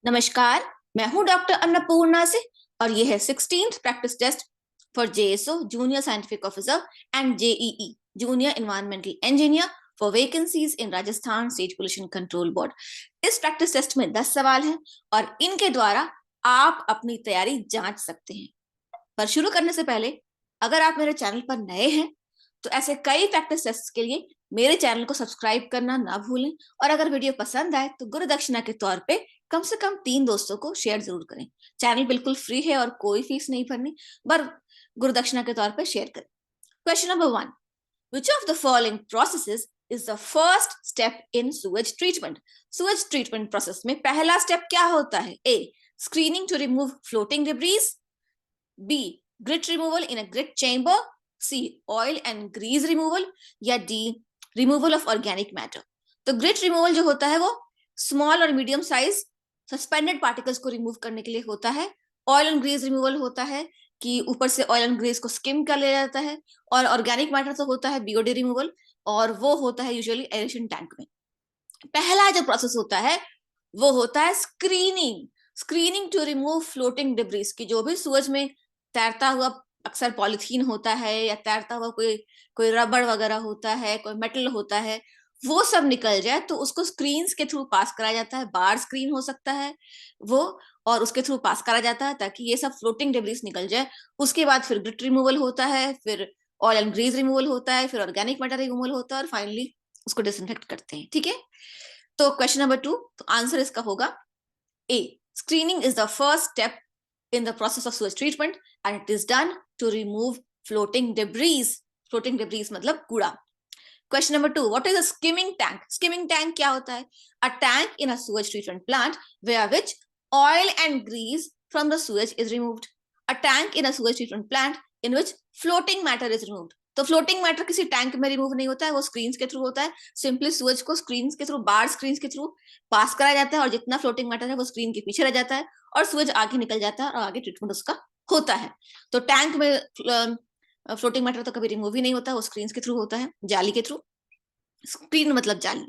नमस्कार। मैं हूं डॉक्टर अन्नपूर्णा से और ये है 16th practice test for JSO junior scientific officer and JEE junior environmental engineer for vacancies in Rajasthan state pollution control board. इस प्रैक्टिस टेस्ट में 10 सवाल हैं और इनके द्वारा आप अपनी तैयारी जांच सकते हैं। पर शुरू करने से पहले अगर आप मेरे चैनल पर नए हैं तो ऐसे कई प्रैक्टिस टेस्ट के लिए मेरे चैनल को सब्सक्राइब करना ना भूलें और अगर वीडियो पसंद आए तो गुरु दक्षिणा के तौर पे कम से कम 3 दोस्तों को शेयर जरूर करें। चैनल बिल्कुल फ्री है और कोई फीस नहीं भरनी, पर गुरु दक्षिणा के तौर पे शेयर करें। Question number 1, which of the following processes is the first step in sewage treatment? Sewage treatment process में पहला स्टेप क्या होता है? A, screening to remove floating debris, B, grit removal in a grit chamber, C, oil and grease removal, या D, removal of organic matter. तो grit removal जो होता है वो स्मॉल और मीडियम साइज सस्पेंडेड पार्टिकल्स को रिमूव करने के लिए होता है। ऑयल एंड ग्रीज रिमूवल होता है कि ऊपर से ऑयल एंड ग्रीज को स्किम कर लिया जाता है। और ऑर्गेनिक मैटर तो होता है बीओडी रिमूवल, और वो होता है यूजुअली एरेशन टैंक में। पहला जो प्रोसेस होता है वो होता है screening. Screening to remove floating debris, की जो भी सूरज में तैरता हुआ अक्सर पॉलिथीन होता है या तैरता हुआ कोई कोई रबड़ वगैरह होता है, कोई मेटल होता है, वो सब निकल जाए तो उसको स्क्रीन्स के थ्रू पास कराया जाता है। बार स्क्रीन हो सकता है वो, और उसके थ्रू पास करा जाता है ताकि ये सब फ्लोटिंग डिब्रीज निकल जाए। उसके बाद फिर ग्रिट रिमूवल होता है, फिर ऑयल एंड ग्रीज रिमूवल होता है, फिर ऑर्गेनिक मैटर रिमूवल होता है और फाइनली उसको डिसइंफेक्ट करते हैं। ठीक है, तो क्वेश्चन नंबर 2, तो आंसर इसका होगा A, screening is the first step in the process of sewage treatment and it is done to remove floating debris. Floating debris मतलब कूड़ा। Question number 2, what is a skimming tank? Skimming tank क्या होता है? A tank in a sewage treatment plant where which oil and grease from the sewage is removed. A tank in a sewage treatment plant in which floating matter is removed. तो floating matter किसी tank में remove नहीं होता है, वो screen के through होता है। सिंपली सूरज को स्क्रीन के थ्रू, बार स्क्रीन के थ्रू पास कराया जाता है और जितना फ्लोटिंग मैटर है वो स्क्रीन के पीछे रह जाता है और सूरज आगे निकल जाता है और आगे ट्रीटमेंट उसका होता है। तो टैंक में फ्लोटिंग मैटर तो कभी रिमूव ही नहीं होता, वो स्क्रीन के थ्रू होता है, जाली के थ्रू। स्क्रीन मतलब जाली।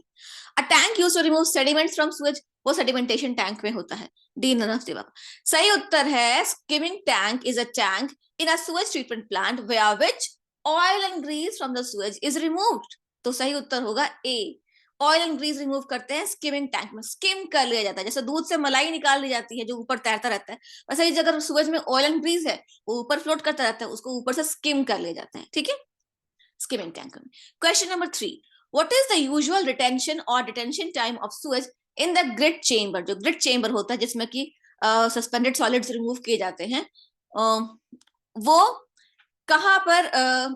A tank used to remove sediments from sewage, वो सेडिमेंटेशन टैंक में होता है। D, none of the above. सही उत्तर है skimming tank is a tank in a sewage treatment plant where which oil and grease from the sewage is removed. तो सही उत्तर होगा A, oil and grease remove करते हैं स्किमिंग टैंक में। स्किम कर लिया जाता है, जैसे दूध से मलाई निकाल ली जाती है जो ऊपर तैरता रहता है, वैसे ही अगर सूएज में ऑयल एंड ग्रीस है वो ऊपर फ्लोट करता रहता है, उसको ऊपर से स्किम कर लिया जाता है। ठीक है, skimming tank में। Question number 3, what is the usual retention or detention time of sewage in the grit chamber? जो grit chamber होता है जिसमें कि सस्पेंडेड सॉलिड्स रिमूव किए जाते हैं, वो कहाँ पर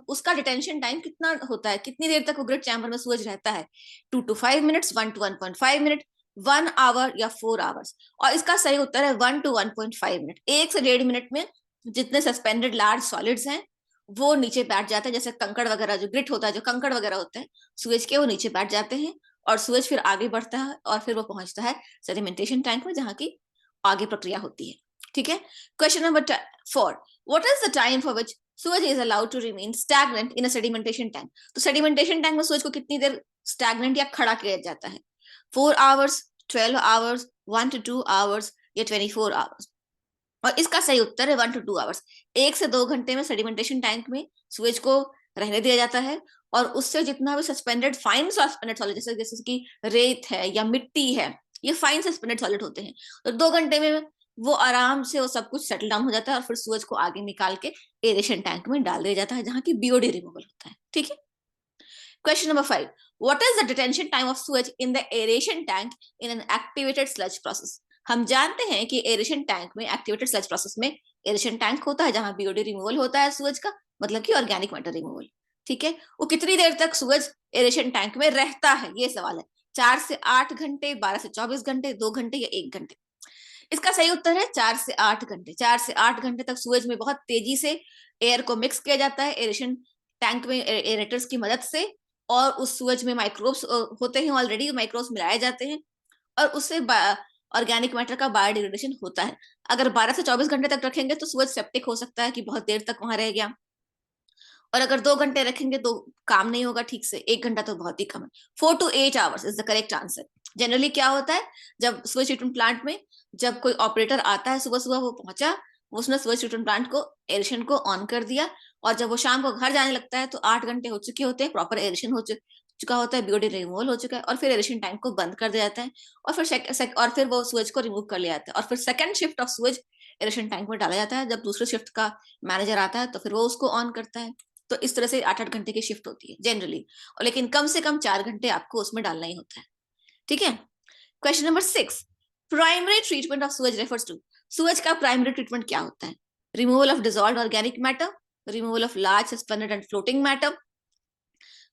उसका डिटेंशन टाइम कितना होता है, कितनी देर तक वो ग्रिट चैम्बर में सूरज रहता है? 2 to 5 minutes, 1 to 1.5 minute, 1 hour या 4 आवर्स। और इसका सही उत्तर है 1 to 1.5 मिनट। 1 से 1.5 मिनट में जितने सस्पेंडेड लार्ज सॉलिड्स हैं वो नीचे बैठ जाते हैं, जैसे कंकड़ वगैरह, जो ग्रिट होता है, जो कंकड़ वगैरह होते हैं सूरज के, वो नीचे बैठ जाते हैं और सूरज फिर आगे बढ़ता है और फिर वो पहुंचता है सेडिमेंटेशन टैंक में जहां की आगे प्रक्रिया होती है। ठीक है, question number 4, what is the time for which सूरज is allowed to remain stagnant in a sedimentation tank? तो सेडिमेंटेशन टैंक में सूरज को कितनी देर स्टैग्नेंट या खड़ा किया जाता है? 4 आवर्स, 12 आवर्स, 1 to 2 आवर्स या 24 आवर्स? और इसका सही उत्तर है 1 to 2 आवर्स। 1 से 2 घंटे में सेडिमेंटेशन टैंक में सूरज को रहने दिया जाता है और उससे जितना भी सस्पेंडेड फाइन सस्पेंडेड सॉलिड, जैसे जैसे कि रेत है या मिट्टी है, ये फाइन सस्पेंडेड सॉलिड होते हैं, तो 2 घंटे में वो आराम से वो सब कुछ सेटल डाउन हो जाता है और फिर सूरज को आगे निकाल के एरेशन टैंक में डाल दिया जाता है जहां की बीओडी रिमूवल होता है। ठीक है, question number 5, what is the detention time of Suraj in the aeration tank in an activated sludge process? हम जानते हैं कि एरेशन टैंक में, एक्टिवेटेड स्लज प्रोसेस में, एरेशन टैंक होता है जहां बीओडी रिमूवल होता है सूरज का, मतलब कि ऑर्गेनिक मैटर रिमूवल। ठीक है, वो कितनी देर तक सूरज एरेशन टैंक में रहता है, ये सवाल है। 4 से 8 घंटे, 12 से 24 घंटे, 2 घंटे या 1 घंटे? इसका सही उत्तर है 4 से 8 घंटे। 4 से 8 घंटे तक सूरज में बहुत तेजी से एयर को मिक्स किया जाता है एरेशन टैंक में एरेटर्स की मदद से, और उस सूरज में माइक्रोब्स होते हैं, ऑलरेडी माइक्रोब्स मिलाए जाते हैं और उससे ऑर्गेनिक मैटर का बायोडिग्रेडेशन होता है। अगर 12 से 24 घंटे तक रखेंगे तो सूरज सेप्टिक हो सकता है कि बहुत देर तक वहां रह गया, और अगर 2 घंटे रखेंगे तो काम नहीं होगा ठीक से, 1 घंटा तो बहुत ही कम है। 4 to 8 hours is the correct answer. Generally क्या होता है, जब सुवेज ट्रीटमेंट प्लांट में जब कोई ऑपरेटर आता है, सुबह सुबह वो पहुंचा, उसने सुवेज ट्रीटमेंट प्लांट को एरेशन को ऑन कर दिया, और जब वो शाम को घर जाने लगता है तो 8 घंटे हो चुके होते हैं, प्रॉपर एरेशन हो चुका होता है, बीओडी रिमूवल हो चुका है, और फिर एरेशन टैंक को बंद कर दिया जाता है, और फिर वो सुवेज को रिमूव कर लिया जाता है, और फिर second shift of sewage aeration tank में डाला जाता है। जब दूसरे शिफ्ट का मैनेजर आता है तो फिर वो उसको ऑन करता है। तो इस तरह से 8-8 घंटे की शिफ्ट होती है जनरली, और लेकिन कम से कम 4 घंटे आपको उसमें डालना ही होता है। ठीक है। Question number 6, primary treatment of sewage refers to. Sewage का प्राइमरी ट्रीटमेंट क्या होता है? Removal of dissolved organic matter, removal of large suspended and floating matter,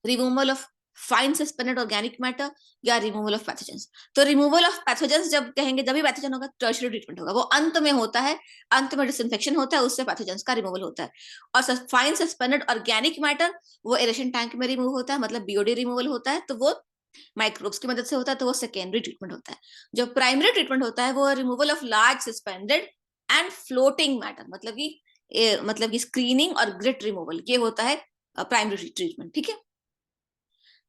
removal of fine suspended organic matter, या रिमूवल ऑफ पैथोजेंस। तो removal of pathogens जब कहेंगे जब भी पैथोजन होगा, टर्शियरी ट्रीटमेंट होगा, वो अंत में होता है, अंत में डिसइंफेक्शन होता है, उससे पैथोजेंस का रिमूवल होता है। और फाइन सस्पेंडेड ऑर्गेनिक मैटर वो एरेशन टैंक में रिमूव होता है, मतलब बीओडी रिमूवल होता है, तो वो माइक्रोब्स की मदद से होता है, तो वो सेकेंडरी ट्रीटमेंट होता है। जो प्राइमरी ट्रीटमेंट होता है वो removal of large suspended and floating matter, मतलब कि स्क्रीनिंग और ग्रिट रिमूवल, ये होता है प्राइमरी ट्रीटमेंट। ठीक है।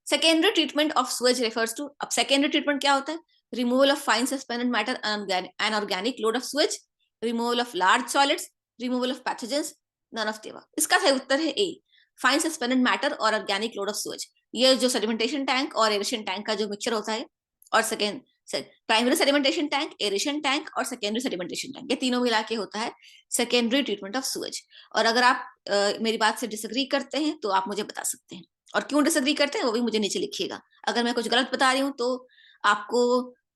Secondary treatment of sewage refers to, अब सेकेंडरी ट्रीटमेंट क्या होता है? Removal of fine suspended matter and organic load of sewage, removal of large solids, removal of pathogens, none of the above. इसका सही उत्तर है ए, फाइन सस्पेंडेड मैटर और organic load of sewage. ये जो सेडिमेंटेशन टैंक और एरेशन टैंक का जो मिक्सचर होता है, और second primary sedimentation tank, aeration tank और सेकेंडरी सेडिमेंटेशन टैंक, ये तीनों मिला के होता है सेकेंडरी ट्रीटमेंट ऑफ सुएज। और अगर आप मेरी बात से डिसएग्री करते हैं तो आप मुझे बता सकते हैं, और क्यों डिसएग्री करते हैं वो भी मुझे नीचे लिखिएगा। अगर मैं कुछ गलत बता रही हूँ तो आपको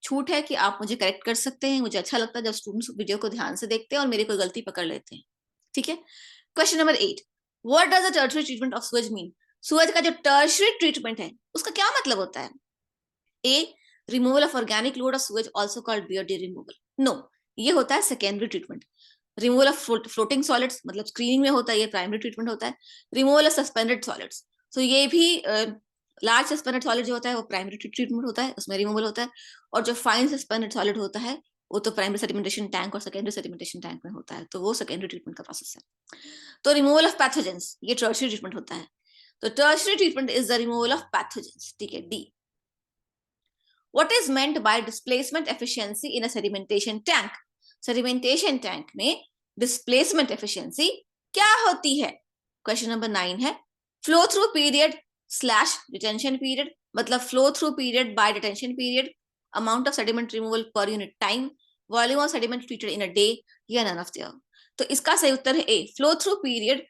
छूट है कि आप मुझे करेक्ट कर सकते हैं। मुझे अच्छा लगता है जब स्टूडेंट्स वीडियो को ध्यान से देखते हैं और मेरी कोई गलती पकड़ लेते हैं। ठीक है। Question number 8, what does the tertiary treatment of Suez mean? Suez का जो टर्शियरी ट्रीटमेंट है उसका क्या मतलब होता है? A, removal of organic load of sewage also called BOD removal. No, ये होता है secondary treatment. Removal of floating solids, मतलब स्क्रीनिंग में होता है, ये प्राइमरी ट्रीटमेंट होता है। रिमूवल ऑफ सस्पेंडेड सॉलिड्स, तो ये भी लार्ज सस्पेंडेड सॉलिड जो होता है वो प्राइमरी ट्रीटमेंट होता है, उसमें रिमूवल होता है। और जो फाइन सस्पेंडेड सॉलिड होता है वो तो प्राइमरी सेडिमेंटेशन टैंक और सेकेंडरी सेडिमेंटेशन टैंक में होता है, तो वो सेकेंडरी ट्रीटमेंट का प्रोसेस है। तो रिमूवल ऑफ पैथोजेंस ये टर्शियरी ट्रीटमेंट होता है। तो tertiary treatment is the removal of pathogens. ठीक है, D. What is meant by displacement efficiency in a sedimentation tank? Sedimentation tank में displacement efficiency क्या होती है? क्वेश्चन नंबर 9 है, flow through period slash detention period, मतलब flow through period by detention period, amount of sediment removal per unit time, volume of sediment treated in a day, या none of the above. तो इसका सही उत्तर है A, flow through period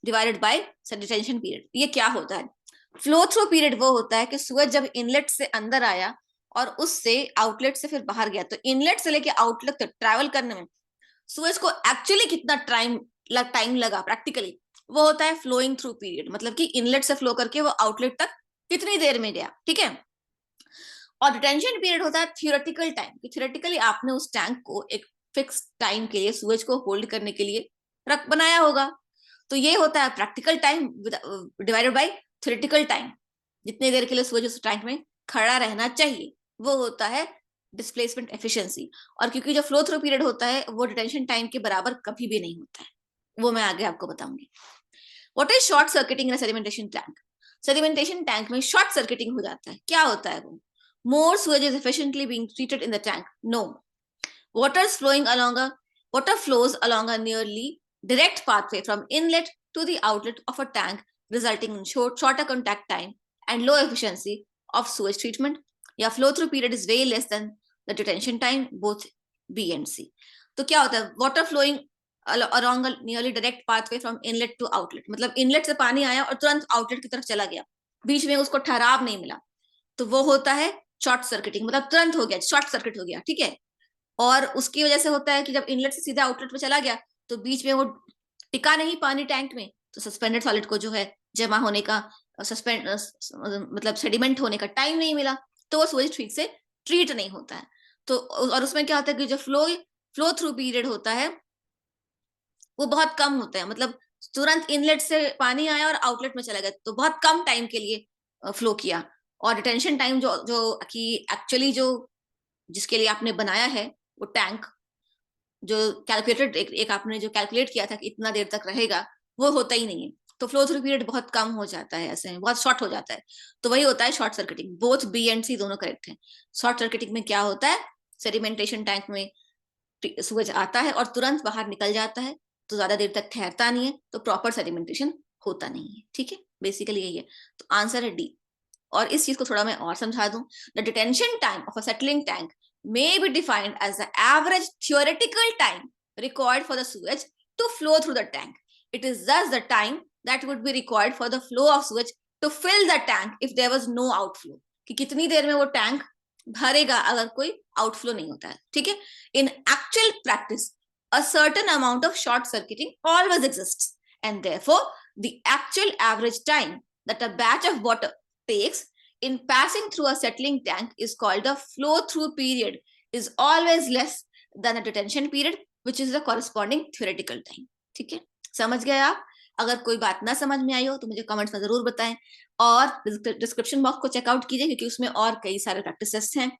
divided by detention period. ये क्या होता है? फ्लो थ्रू पीरियड वो होता है कि सुएज जब इनलेट से अंदर आया और उससे आउटलेट से फिर बाहर गया, तो इनलेट से लेके आउटलेट तक ट्रैवल करने में सुएज को एक्चुअली कितना टाइम लगा प्रैक्टिकली, वो होता है फ्लोइंग थ्रू पीरियड, मतलब कि इनलेट से फ्लो करके वो आउटलेट तक कितनी देर में गया। ठीक है। और डिटेंशन पीरियड होता है थियोरेटिकल टाइम, कि थियोरेटिकली आपने उस टैंक को एक फिक्स टाइम के लिए सुएज को होल्ड करने के लिए रख बनाया होगा। तो ये होता है practical time divided by theoretical time, जितनी देर के लिए सुएज उस टैंक में खड़ा रहना चाहिए, वो होता है डिस्प्लेसमेंट एफिशिएंसी। और क्योंकि जो फ्लो थ्रू पीरियड होता है वो डिटेंशन टाइम के बराबर कभी भी नहीं होता है, वो मैं आगे आपको बताऊंगी। What is short circuiting in a sedimentation tank? Sedimentation tank में शॉर्ट सर्किटिंग हो जाता है, क्या होता है वो? मोर sewage is efficiently being treated in the tank? No. Water is flowing along a water flows along a nearly direct pathway from inlet to the outlet of a tank, resulting in shorter contact time and low efficiency of sewage treatment. या flow through period is way less than the detention time, both B and C. तो क्या होता है? Water flowing along a nearly direct pathway from inlet to outlet, मतलब inlet से पानी आया और तुरंत आउटलेट की तरफ चला गया, बीच में उसको ठहराव नहीं मिला, तो वो होता है शॉर्ट सर्किटिंग, मतलब तुरंत हो गया, शॉर्ट सर्किट हो गया। ठीक है। और उसकी वजह से होता है कि जब इनलेट से सीधा आउटलेट पे चला गया तो बीच में वो टिका नहीं पानी टैंक में, तो सस्पेंडेड सॉलिड को जो है जमा होने का, सस्पेंड मतलब सेडिमेंट होने का टाइम नहीं मिला, तो वो सुएज ठीक से ट्रीट नहीं होता है। तो और उसमें क्या होता है कि जो फ्लो थ्रू पीरियड होता है वो बहुत कम होता है, मतलब तुरंत इनलेट से पानी आया और आउटलेट में चला गया, तो बहुत कम टाइम के लिए फ्लो किया। और डिटेंशन टाइम जो जो कि एक्चुअली जो जिसके लिए आपने बनाया है वो टैंक, जो कैलकुलेटेड एक आपने जो कैलकुलेट किया था कि इतना देर तक रहेगा, वो होता ही नहीं है। तो फ्लो थ्रू पीरियड बहुत कम हो जाता है, ऐसे में बहुत शॉर्ट हो जाता है। तो वही होता है short circuiting. Both B and C दोनों करेक्ट हैं। शॉर्ट सर्किटिंग में क्या होता है, सेडिमेंटेशन टैंक में सूरज आता है और तुरंत बाहर निकल जाता है, तो ज्यादा देर तक ठहरता नहीं है, तो प्रॉपर सेडिमेंटेशन होता नहीं है। ठीक है, बेसिकली यही है। तो आंसर है डी। और इस चीज को थोड़ा मैं और समझा दूं, the detention time of a settling tank may be defined as the average theoretical time required for the sewage to flow through the tank. It is thus the time that would be required for the flow of sewage to fill the tank if there was no outflow. कि कितनी देर में वो tank भरेगा अगर कोई outflow नहीं होता है। ठीक है, इन actual practice a certain amount of short circuiting always exists, and therefore the actual average time that a batch of water takes in passing through a settling tank is called the flow through period, is always less than a detention period, which is the corresponding theoretical time. ठीक है, समझ गए आप? अगर कोई बात ना समझ में आई हो तो मुझे कमेंट्स में जरूर बताएं, और डिस्क्रिप्शन बॉक्स को चेकआउट कीजिए, क्योंकि उसमें और कई सारे प्रैक्टिस टेस्ट हैं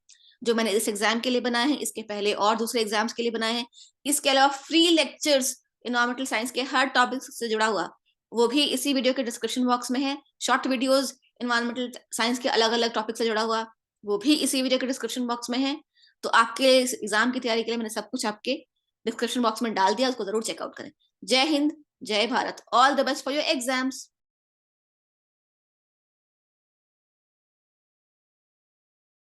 जो मैंने इस एग्जाम के लिए बनाए हैं, इसके पहले और दूसरे एग्जाम्स के लिए बनाए हैं। इसके अलावा फ्री लेक्चर्स इन्वायरमेंटल साइंस के हर टॉपिक से जुड़ा हुआ, वो भी इसी वीडियो के डिस्क्रिप्शन बॉक्स में है। शॉर्ट वीडियोस इन्वायरमेंटल साइंस के अलग अलग टॉपिक से जुड़ा हुआ, वो भी इसी वीडियो के डिस्क्रिप्शन बॉक्स में है। तो आपके एग्जाम की तैयारी के लिए मैंने सब कुछ आपके डिस्क्रिप्शन बॉक्स में डाल दिया, उसको जरूर चेकआउट करें। जय हिंद, जय Bharat, all the best for your exams.